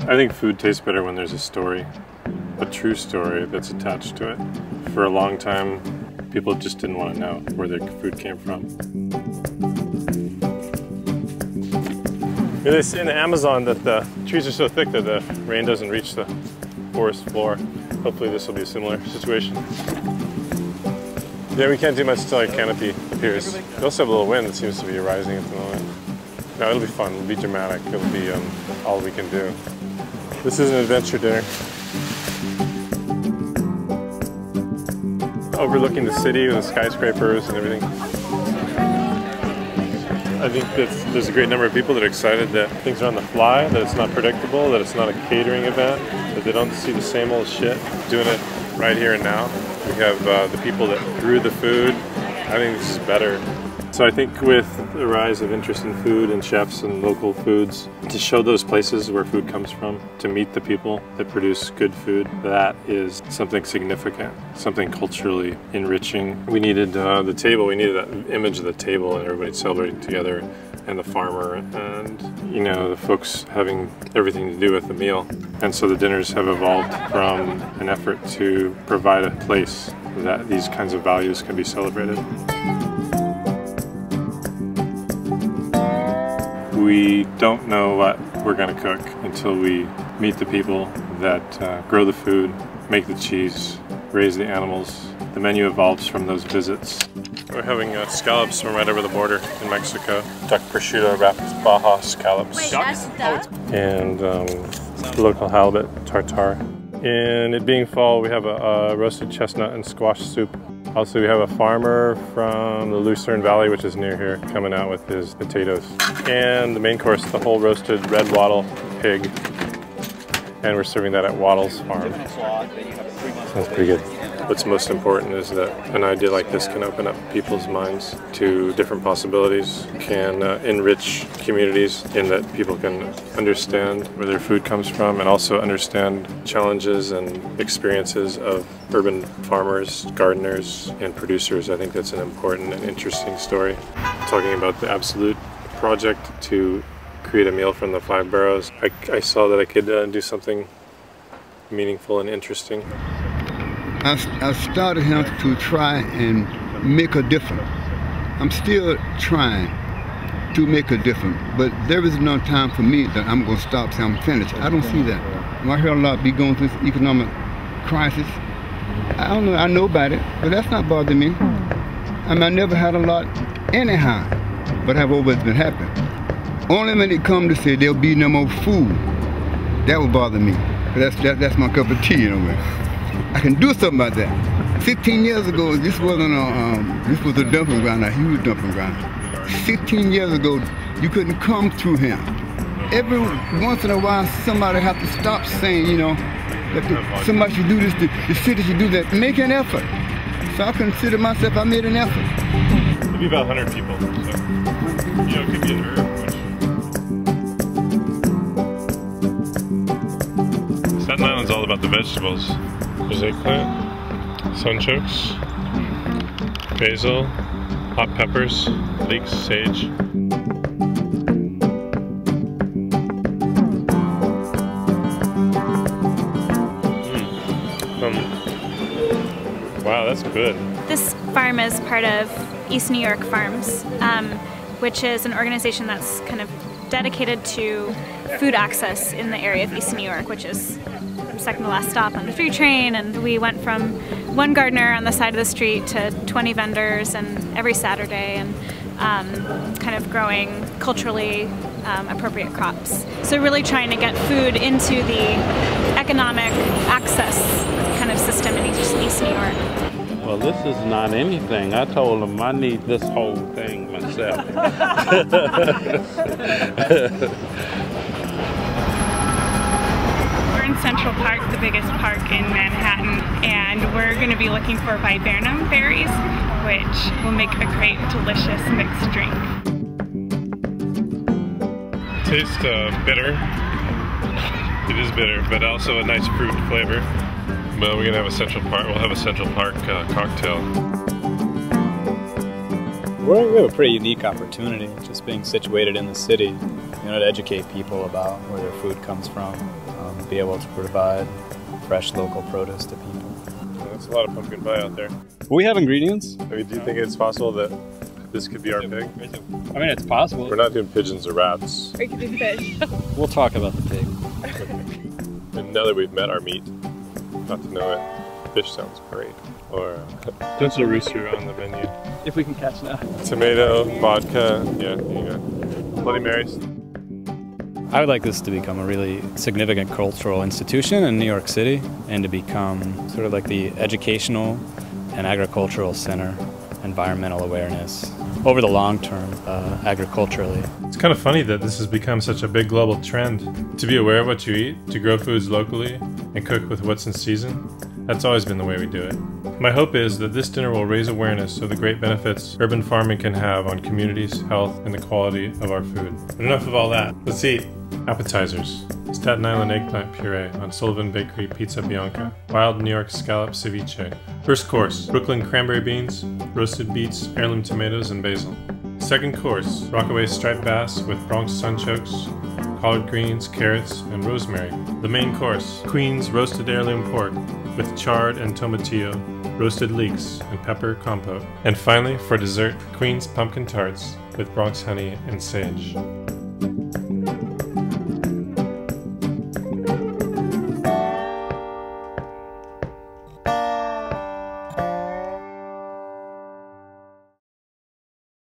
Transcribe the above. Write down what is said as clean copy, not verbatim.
I think food tastes better when there's a story, a true story that's attached to it. For a long time, people just didn't want to know where their food came from. They say in the Amazon that the trees are so thick that the rain doesn't reach the forest floor. Hopefully this will be a similar situation. Yeah, we can't do much until our canopy appears. We also have a little wind that seems to be rising at the moment. No, it'll be fun, it'll be dramatic, it'll be all we can do. This is an adventure dinner. Overlooking the city with the skyscrapers and everything. I think that there's a great number of people that are excited that things are on the fly, that it's not predictable, that it's not a catering event, that they don't see the same old shit, doing it right here and now. We have the people that grew the food. I think this is better. So I think with the rise of interest in food and chefs and local foods, to show those places where food comes from, to meet the people that produce good food, that is something significant, something culturally enriching. We needed the table, we needed that image of the table and everybody celebrating together, and the farmer and, you know, the folks having everything to do with the meal. And so the dinners have evolved from an effort to provide a place that these kinds of values can be celebrated. We don't know what we're going to cook until we meet the people that grow the food, make the cheese, raise the animals. The menu evolves from those visits. We're having scallops from right over the border in Mexico. Duck prosciutto wrapped with Baja scallops. Wait, that's duck? And local halibut tartare. And it being fall, we have a roasted chestnut and squash soup. Also, we have a farmer from the Lucerne Valley, which is near here, coming out with his potatoes. And the main course, the whole roasted red wattle pig. And we're serving that at Wattle's farm. That's pretty good. What's most important is that an idea like this can open up people's minds to different possibilities, can enrich communities in that people can understand where their food comes from and also understand challenges and experiences of urban farmers, gardeners, and producers. I think that's an important and interesting story. Talking about the Absolut project to create a meal from the 5 barrows, I saw that I could do something meaningful and interesting. I started here to try and make a difference. I'm still trying to make a difference, but there is no time for me that I'm going to stop, say I'm finished. I don't see that. I hear a lot be going through this economic crisis. I don't know, I know about it, but that's not bothering me. I mean, I never had a lot anyhow, but I've always been happy. Only when it comes to say there'll be no more food, that will bother me. That's my cup of tea in a way. I can do something about that. 15 years ago, this wasn't this was a dumping ground, a huge dumping ground. 15 years ago, you couldn't come through here. Every once in a while, somebody have to stop saying, you know, that somebody should do this, the city should do that. Make an effort. So I consider myself, I made an effort. It'll be about 100 people, so, you know, it could be an herb. Staten Island's all about the vegetables. There's eggplant, sunchokes, basil, hot peppers, leeks, sage. Wow, that's good. This farm is part of East New York Farms, which is an organization that's kind of dedicated to food access in the area of East New York, which is second to last stop on the food train. And we went from one gardener on the side of the street to 20 vendors and every Saturday, and kind of growing culturally appropriate crops. So really trying to get food into the economic access kind of system in East New York. Well, this is not anything. I told them I need this whole thing myself. We're in Central Park, the biggest park in Manhattan, and we're going to be looking for viburnum berries, which will make a great, delicious mixed drink. Tastes bitter. It is bitter, but also a nice fruit flavor. But we're gonna have a Central Park. We'll have a Central Park cocktail. We have a pretty unique opportunity, just being situated in the city, you know, to educate people about where their food comes from. be able to provide fresh local produce to people. That's a lot of pumpkin pie out there. We have ingredients. I mean, do you think it's possible that this could be our pig? I mean, it's possible. We're not doing pigeons or rats. Or you could do fish. We'll talk about the pig. And now that we've met our meat, not to know it, fish sounds great. Or potential rooster on the menu. If we can catch that. Tomato, vodka, yeah, there you go. Bloody Marys. I would like this to become a really significant cultural institution in New York City and to become sort of like the educational and agricultural center, environmental awareness, over the long term, agriculturally. It's kind of funny that this has become such a big global trend. To be aware of what you eat, to grow foods locally, and cook with what's in season. That's always been the way we do it. My hope is that this dinner will raise awareness of the great benefits urban farming can have on communities, health, and the quality of our food. But enough of all that. Let's eat. Appetizers. Staten Island eggplant puree on Sullivan Bakery Pizza Bianca. Wild New York scallop ceviche. First course, Brooklyn cranberry beans, roasted beets, heirloom tomatoes, and basil. Second course, Rockaway striped bass with Bronx sunchokes, collard greens, carrots, and rosemary. The main course, Queen's roasted heirloom pork with chard and tomatillo, roasted leeks, and pepper compote. And finally, for dessert, Queen's pumpkin tarts with Bronx honey and sage.